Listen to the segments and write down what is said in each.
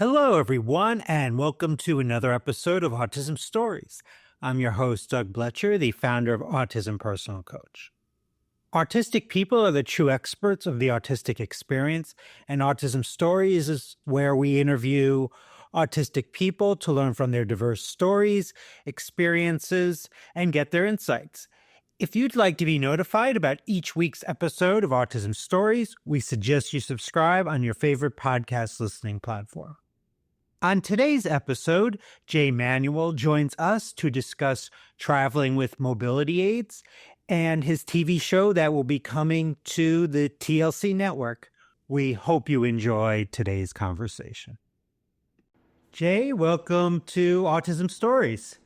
Hello, everyone, and welcome to another episode of Autism Stories. I'm your host, Doug Bletcher, the founder of Autism Personal Coach. Autistic people are the true experts of the autistic experience, and Autism Stories is where we interview autistic people to learn from their diverse stories, experiences, and get their insights. If you'd like to be notified about each week's episode of Autism Stories, we suggest you subscribe on your favorite podcast listening platform. On today's episode, Manuel joins us to discuss traveling with mobility aids and his TV show that will be coming to the TLC network. We hope you enjoy today's conversation. Jay, welcome to Autism Stories.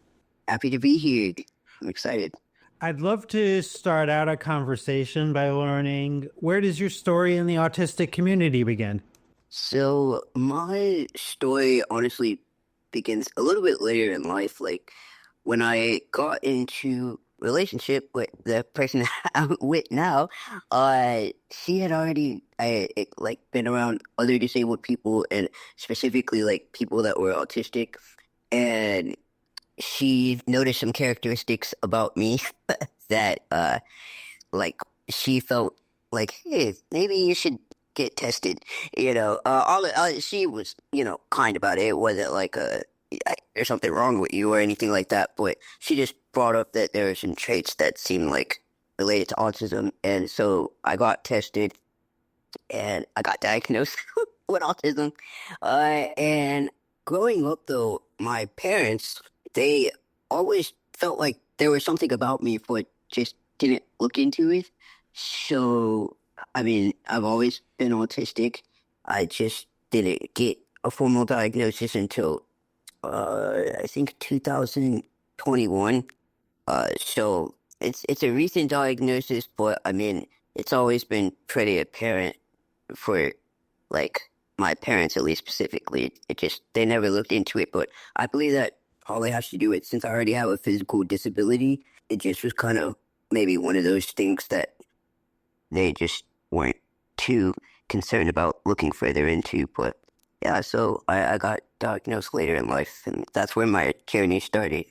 Happy to be here. I'm excited. I'd love to start out our conversation by learning, where does your story in the autistic community begin? So my story honestly begins a little bit later in life. Like when I got into relationship with the person I'm with now, she had already been around other disabled people and specifically like people that were autistic, and she noticed some characteristics about me that like she felt like, hey, maybe you should get tested. She was, kind about it. It wasn't like there's something wrong with you or anything like that, but she just brought up that there were some traits that seemed like related to autism. And so I got tested and I got diagnosed with autism. And growing up though, my parents, they always felt like there was something about me, but just didn't look into it. So I mean, I've always been autistic. I just didn't get a formal diagnosis until, I think 2021. So it's a recent diagnosis, but I mean, it's always been pretty apparent for like my parents, at least specifically. They never looked into it, but I believe that probably has to do with, since I already have a physical disability, it just was kind of maybe one of those things that they just weren't too concerned about looking further into. But yeah, so I got diagnosed later in life, and that's where my journey started.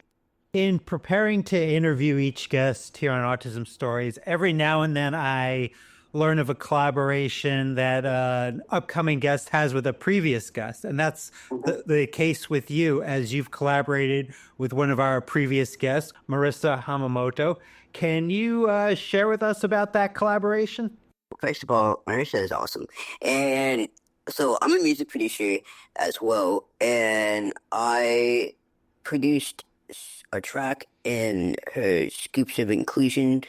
In preparing to interview each guest here on Autism Stories, every now and then I learn of a collaboration that an upcoming guest has with a previous guest. And that's the case with you, as you've collaborated with one of our previous guests, Marissa Hamamoto. Can you share with us about that collaboration? First of all, Marissa is awesome. And so I'm a music producer as well. And I produced a track in her Scoops of Inclusion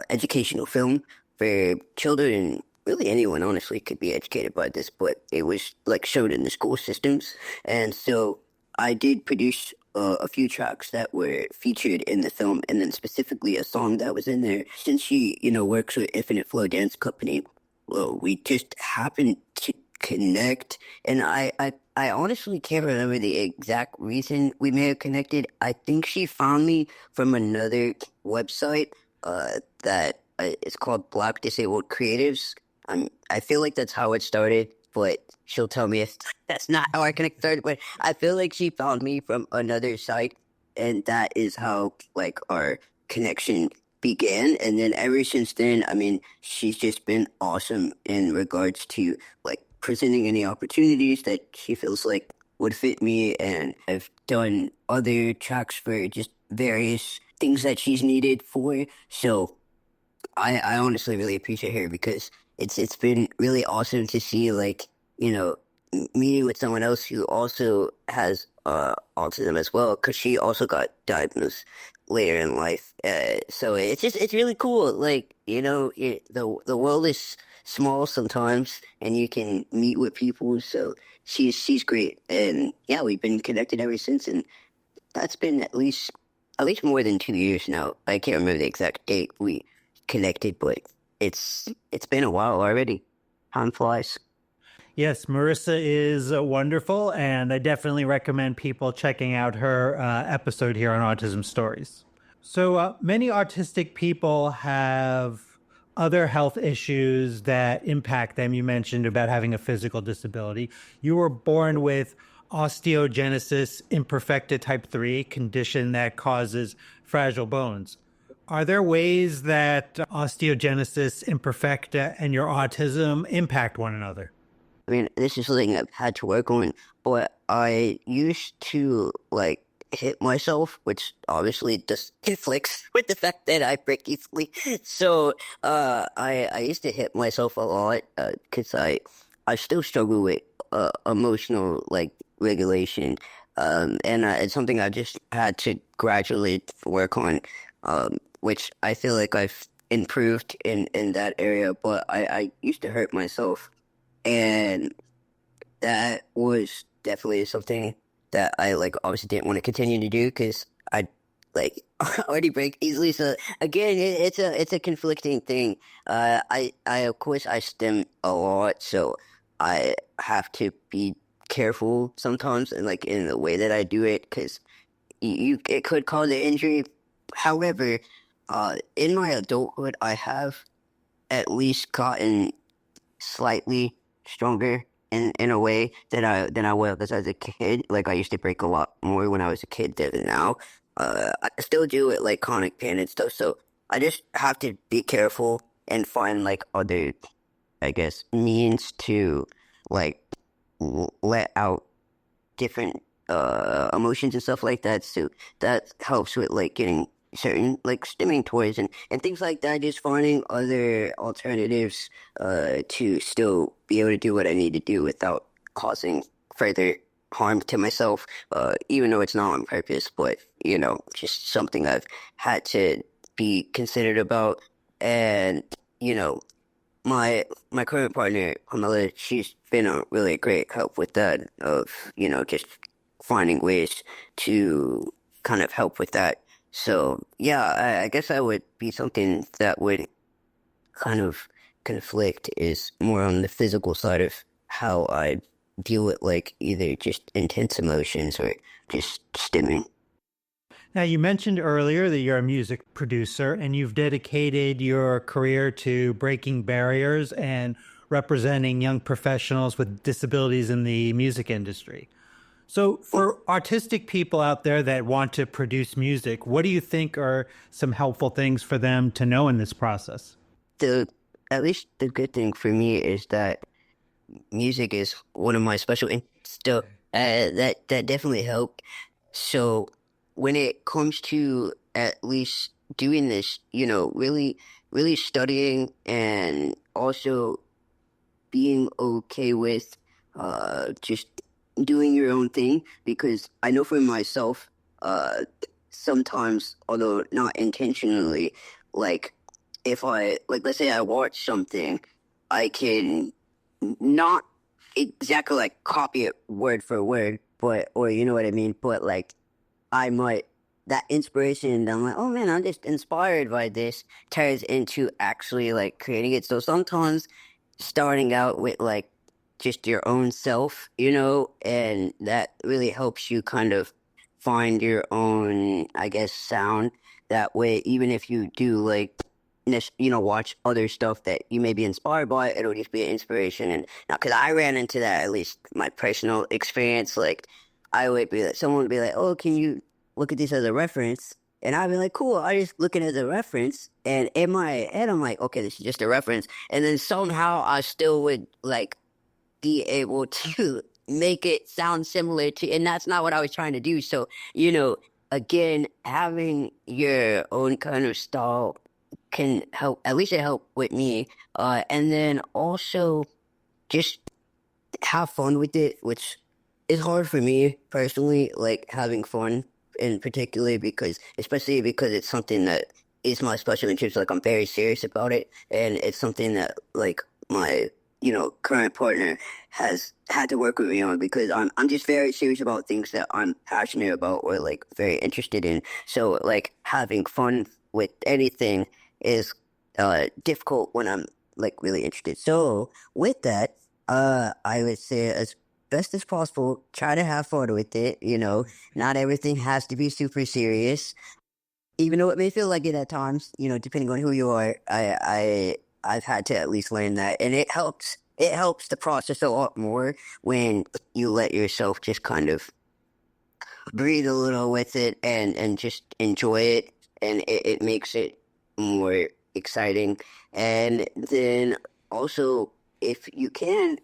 educational film for children, and really anyone, honestly, could be educated by this, but it was like showed in the school systems. And so I did produce a few tracks that were featured in the film, and then specifically a song that was in there. Since she, works with Infinite Flow Dance Company, well, we just happened to connect, and I honestly can't remember the exact reason we may have connected. I think she found me from another website that it's called Black Disabled Creatives. I feel like that's how it started, but she'll tell me if that's not how I started. But I feel like she found me from another site, and that is how like our connection began. And then ever since then, I mean, she's just been awesome in regards to like presenting any opportunities that she feels like would fit me. And I've done other tracks for just various things that she's needed for. So I honestly really appreciate her, because it's been really awesome to see, like, meeting with someone else who also has autism as well, because she also got diagnosed later in life. So it's really cool. Like, the world is small sometimes, and you can meet with people. So she's great, and yeah, we've been connected ever since, and that's been at least more than 2 years now. I can't remember the exact date we connected, but it's been a while already. Time flies. Yes, Marissa is wonderful, and I definitely recommend people checking out her episode here on Autism Stories. So many autistic people have other health issues that impact them. You mentioned about having a physical disability. You were born with osteogenesis imperfecta type 3 condition that causes fragile bones. Are there ways that osteogenesis imperfecta and your autism impact one another? I mean, this is something I've had to work on, but I used to like hit myself, which obviously just conflicts with the fact that I break easily. So, I used to hit myself a lot, because I still struggle with emotional like regulation, and it's something I just had to gradually work on, which I feel like I've improved in that area, but I used to hurt myself. And that was definitely something that I like obviously didn't want to continue to do because I like already break easily. So again, it's a conflicting thing. I of course I stim a lot, so I have to be careful sometimes and like in the way that I do it because you it could cause an injury. However, in my adulthood, I have at least gotten slightly stronger in a way than I was as a kid. Like I used to break a lot more when I was a kid than now. I still do it like chronic pain and stuff. So I just have to be careful and find like other, I guess, means to like let out different emotions and stuff like that. So that helps with like getting certain like stimming toys and things like that. Just finding other alternatives to still be able to do what I need to do without causing further harm to myself. Even though it's not on purpose, but just something I've had to be considerate about. And you know, my current partner, Pamela, she's been a really great help with that of, just finding ways to kind of help with that. So yeah, I guess I would be something that would kind of conflict is more on the physical side of how I deal with like either just intense emotions or just stimming. Now, you mentioned earlier that you're a music producer and you've dedicated your career to breaking barriers and representing young professionals with disabilities in the music industry. So, for artistic people out there that want to produce music, what do you think are some helpful things for them to know in this process? The At least the good thing for me is that music is one of my special interests. So that definitely helped. So when it comes to at least doing this, really, really studying and also being okay with just doing your own thing because I know for myself, sometimes, although not intentionally, like if I like let's say I watch something, I can not exactly like copy it word for word, but or you know what I mean, but like I might that inspiration and I'm like, oh man, I'm just inspired by this turns into actually like creating it. So sometimes starting out with like just your own self, and that really helps you kind of find your own, I guess, sound. That way, even if you do like watch other stuff that you may be inspired by, it'll just be an inspiration. And now, because I ran into that, at least my personal experience, like I would be like, someone would be like, "Oh, can you look at this as a reference?" And I'd be like, "Cool, I just look at it as a reference." And in my head, I'm like, "Okay, this is just a reference." And then somehow I still would like be able to make it sound similar to, and that's not what I was trying to do. So, again, having your own kind of style can help, at least it helped with me. And then also just have fun with it, which is hard for me personally, like having fun in particular because, especially because it's something that is my special interest. Like I'm very serious about it, and it's something that like my current partner has had to work with me on because I'm just very serious about things that I'm passionate about or like very interested in. So like having fun with anything is difficult when I'm like really interested. So with that, I would say as best as possible, try to have fun with it. Not everything has to be super serious, even though it may feel like it at times. Depending on who you are. I've had to at least learn that, and it helps it helps the process a lot more when you let yourself just kind of breathe a little with it and just enjoy it, and it makes it more exciting. And then also, if you can,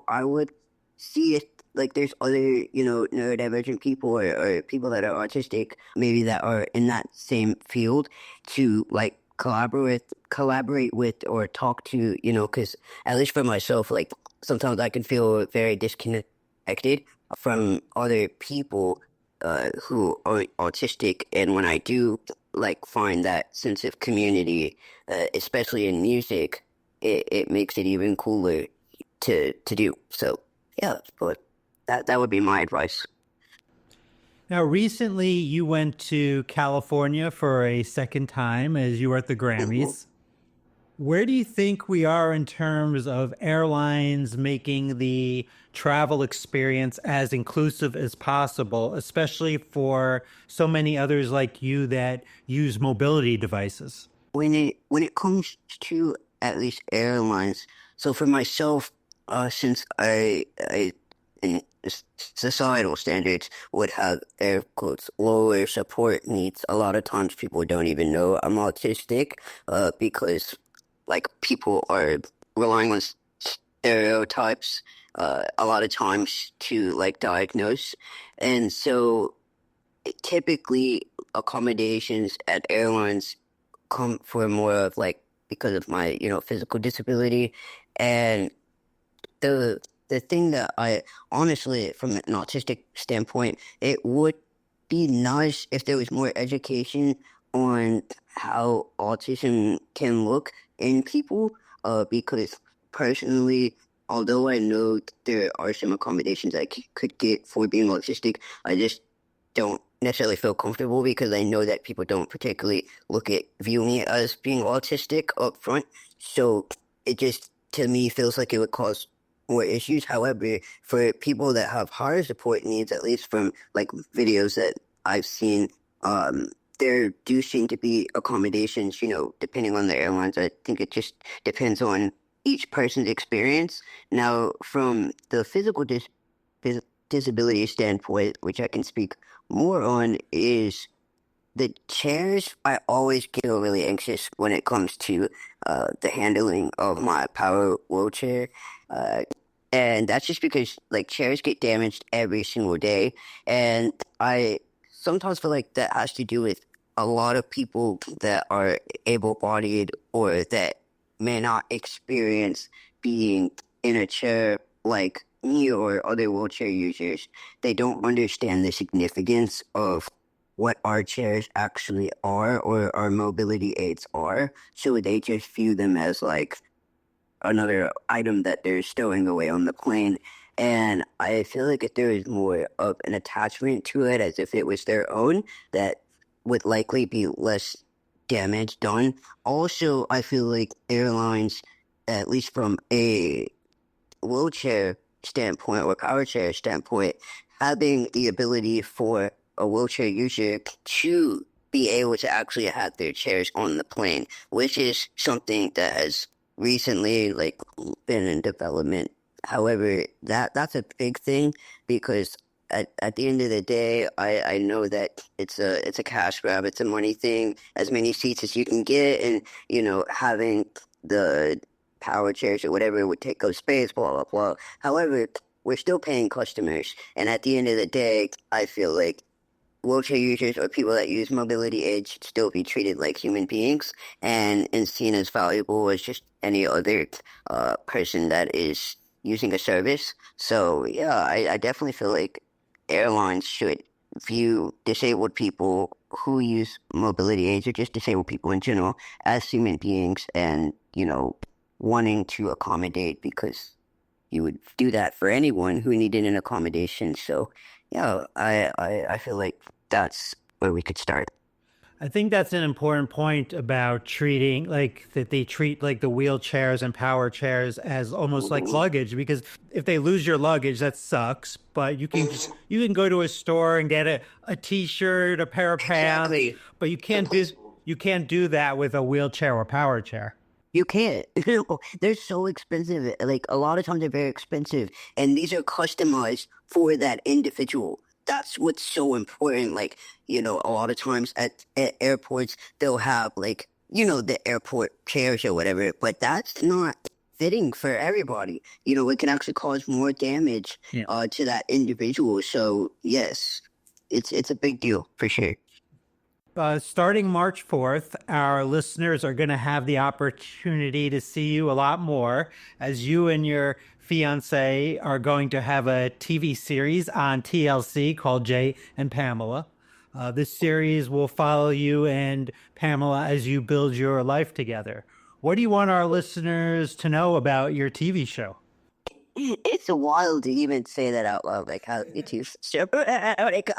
I would see it like there's other, neurodivergent people, or people that are autistic, maybe that are in that same field, to like collaborate with or talk to, because at least for myself, like sometimes I can feel very disconnected from other people who are autistic, and when I do like find that sense of community, especially in music, it makes it even cooler to do. So yeah, but that would be my advice. Now, recently you went to California for a second time as you were at the Mhm. Grammys. Where do you think we are in terms of airlines making the travel experience as inclusive as possible, especially for so many others like you that use mobility devices? When it comes to at least airlines, so for myself, since I in societal standards would have air quotes lower support needs, a lot of times people don't even know I'm autistic, because like people are relying on stereotypes, a lot of times to like diagnose, and so typically accommodations at airlines come for more of like, because of my, physical disability. And the the thing that I honestly, from an autistic standpoint, it would be nice if there was more education on how autism can look in people. Because personally, although I know there are some accommodations I could get for being autistic, I just don't necessarily feel comfortable because I know that people don't particularly view me as being autistic up front. So it just to me feels like it would cause more issues. However, for people that have higher support needs, at least from like videos that I've seen, um, there do seem to be accommodations, depending on the airlines. I think it just depends on each person's experience. Now, from the dis disability standpoint, which I can speak more on, is the chairs. I always get really anxious when it comes to the handling of my power wheelchair. Uh, and that's just because like chairs get damaged every single day. And I sometimes feel like that has to do with a lot of people that are able-bodied or that may not experience being in a chair like me or other wheelchair users. They don't understand the significance of what our chairs actually are or our mobility aids are. So they just view them as like another item that they're stowing away on the plane. And I feel like if there is more of an attachment to it as if it was their own, that would likely be less damage done. Also, I feel like airlines, at least from a wheelchair standpoint or power chair standpoint, having the ability for a wheelchair user to be able to actually have their chairs on the plane, which is something that has recently like been in development. However, that's a big thing because at the end of the day, I know that it's a cash grab, it's a money thing, as many seats as you can get, and having the power chairs or whatever would take up space, blah, blah, blah. However, we're still paying customers. And at the end of the day, I feel like wheelchair users or people that use mobility aids should still be treated like human beings and seen as valuable as just any other person that is using a service. So, yeah, I definitely feel like airlines should view disabled people who use mobility aids or just disabled people in general as human beings and, wanting to accommodate because you would do that for anyone who needed an accommodation. So, yeah, I feel like that's where we could start. I think that's an important point about treating like that they treat like the wheelchairs and power chairs as almost like Mhm. luggage because if they lose your luggage that sucks, but you can go to a store and get a t-shirt, a pair of pants, Exactly. but Replaceable. you can't do that with a wheelchair or power chair. You can't. They're so expensive. Like a lot of times they're very expensive, and these are customized for that individual. That's what's so important. Like, a lot of times at airports, they'll have like, the airport chairs or whatever, but that's not fitting for everybody. It can actually cause more damage Yeah. to that individual. So yes, it's a big deal for sure. Starting March 4th, our listeners are going to have the opportunity to see you a lot more as you and your fiance are going to have a TV series on TLC called Jay and Pamela. This series will follow you and Pamela as you build your life together. What do you want our listeners to know about your TV show? It's wild to even say that out loud, like how YouTube's so. Like,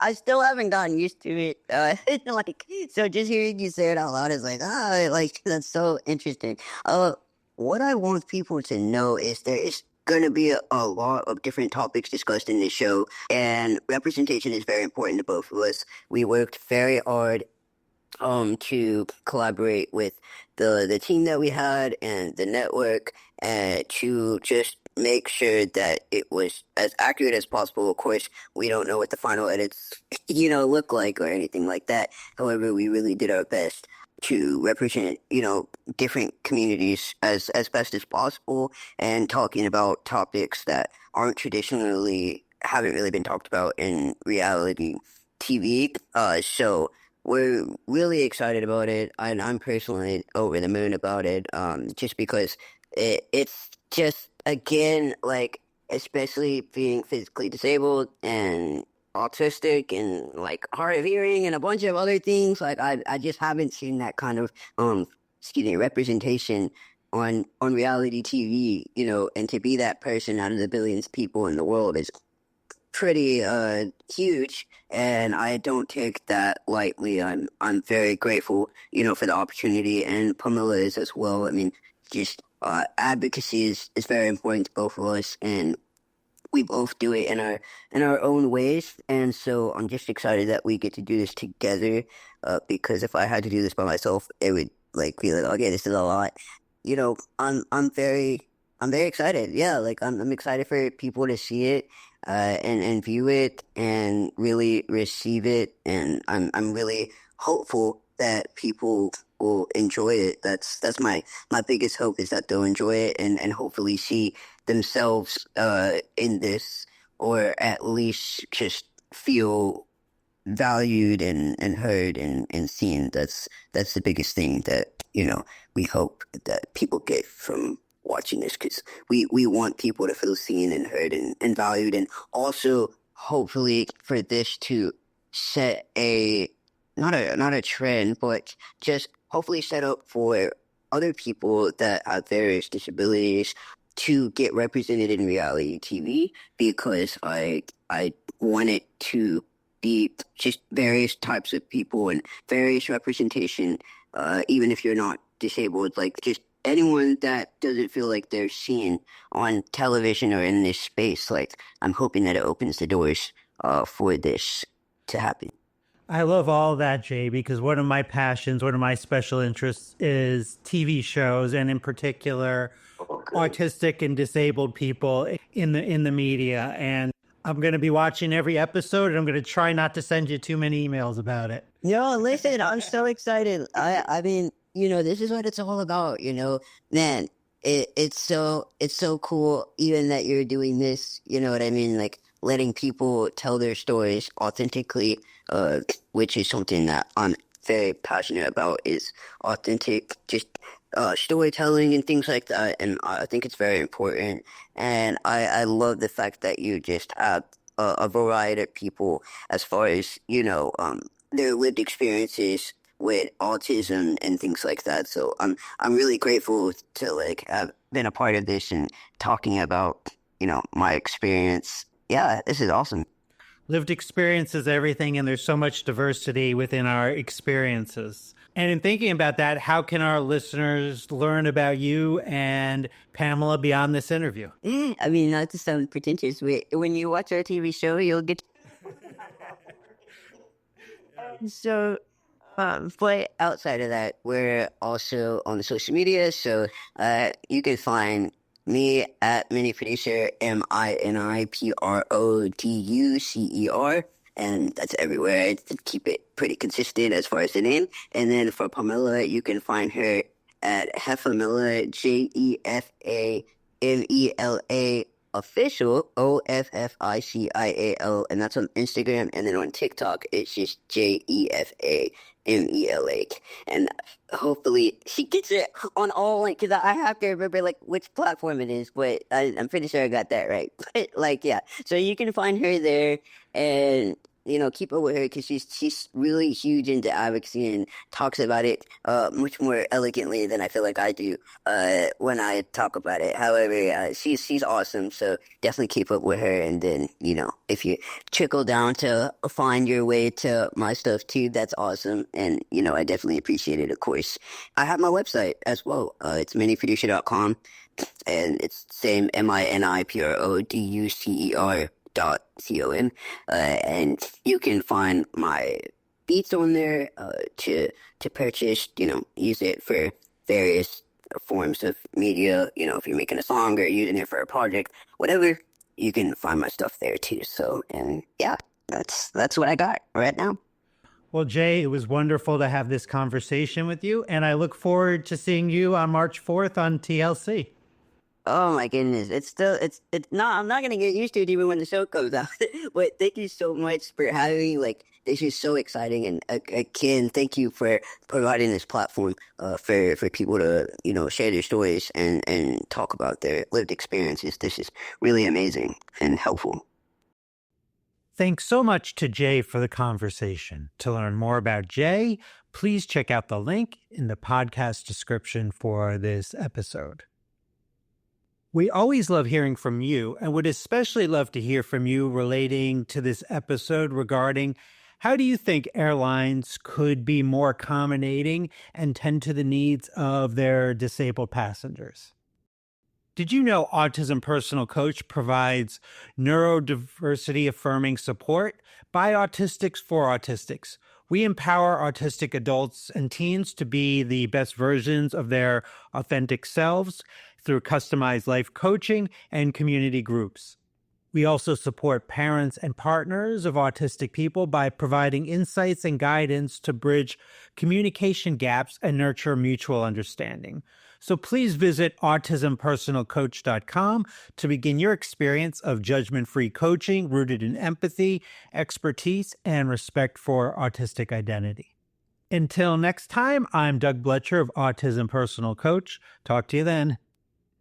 I still haven't gotten used to it. Like, so just hearing you say it out loud is like, like that's so interesting. What I want people to know is there is gonna be a lot of different topics discussed in this show, and representation is very important to both of us. We worked very hard to collaborate with the team that we had and the network and to just make sure that it was as accurate as possible. Of course, we don't know what the final edits, look like or anything like that. However, we really did our best to represent, different communities as best as possible and talking about topics that aren't traditionally haven't really been talked about in reality TV. So we're really excited about it, and I'm personally over the moon about it. Just because it's just again like especially being physically disabled and autistic and like hard of hearing and a bunch of other things. Like I just haven't seen that kind of excuse me representation on reality TV. And to be that person out of the billions of people in the world is pretty huge, and I don't take that lightly. I'm very grateful, for the opportunity, and Pamela is as well. I mean, just advocacy is very important to both of us, and we both do it in our own ways. And so I'm just excited that we get to do this together. Because if I had to do this by myself, it would like be like, okay, this is a lot. I'm very excited. Yeah, like I'm excited for people to see it, and view it and really receive it. And I'm really hopeful that people will enjoy it. That's my biggest hope is that they'll enjoy it and hopefully see themselves in this, or at least just feel valued and heard and seen. That's the biggest thing that we hope that people get from watching this, because we want people to feel seen and heard and valued, and also hopefully for this to set a not a trend, but just hopefully set up for other people that have various disabilities to get represented in reality TV, because I want it to be just various types of people and various representation, even if you're not disabled, like just anyone that doesn't feel like they're seen on television or in this space. Like I'm hoping that it opens the doors for this to happen. I love all that, Jay, because one of my passions, one of my special interests is TV shows, and in particular, Okay. autistic and disabled people in the media. And I'm going to be watching every episode, and I'm going to try not to send you too many emails about it. No, listen, I'm so excited. I mean, this is what it's all about, Man, it's so cool even that you're doing this, you know what I mean? Like letting people tell their stories authentically, which is something that I'm very passionate about, is authentic just storytelling and things like that. And I think it's very important. And I love the fact that you just have a variety of people as far as, their lived experiences with autism and things like that. So I'm really grateful to like have been a part of this and talking about, my experience. Yeah, this is awesome. Lived experience is everything, and there's so much diversity within our experiences. And in thinking about that, how can our listeners learn about you and Pamela beyond this interview? I mean, not to sound pretentious, when you watch our TV show, you'll get so But outside of that, we're also on the social media, so you can find me at Mini Producer, MiniProducer, and that's everywhere. To keep it pretty consistent as far as the name. And then for Pamela, you can find her at Hefamila, JEFAMELA official, OFFICIAL, and that's on Instagram. And then on TikTok, it's just JEFAMELA. And hopefully she gets it on all, like, because I have to remember, like, which platform it is, but I'm pretty sure I got that right. But, like, yeah. So you can find her there and, keep up with her because she's really huge into advocacy and talks about it much more elegantly than I feel like I do when I talk about it. However, she's awesome, so definitely keep up with her. And then, if you trickle down to find your way to my stuff too, that's awesome. And, I definitely appreciate it, of course. I have my website as well. It's miniproducer.com, and it's same MINIPRODUCER.com. And you can find my beats on there to purchase, use it for various forms of media, if you're making a song or using it for a project, whatever, you can find my stuff there too. So, and yeah, that's what I got right now. Well, Jay, it was wonderful to have this conversation with you, and I look forward to seeing you on March 4th on TLC. Oh my goodness. It's not, I'm not gonna get used to it even when the show comes out. But thank you so much for having me. Like, this is so exciting. And again, thank you for providing this platform for people to, share their stories and talk about their lived experiences. This is really amazing and helpful. Thanks so much to Jay for the conversation. To learn more about Jay, please check out the link in the podcast description for this episode. We always love hearing from you and would especially love to hear from you relating to this episode regarding how do you think airlines could be more accommodating and tend to the needs of their disabled passengers? Did you know Autism Personal Coach provides neurodiversity affirming support by autistics for autistics? We empower autistic adults and teens to be the best versions of their authentic selves through customized life coaching and community groups. We also support parents and partners of autistic people by providing insights and guidance to bridge communication gaps and nurture mutual understanding. So please visit autismpersonalcoach.com to begin your experience of judgment-free coaching rooted in empathy, expertise, and respect for autistic identity. Until next time, I'm Doug Bletcher of Autism Personal Coach. Talk to you then.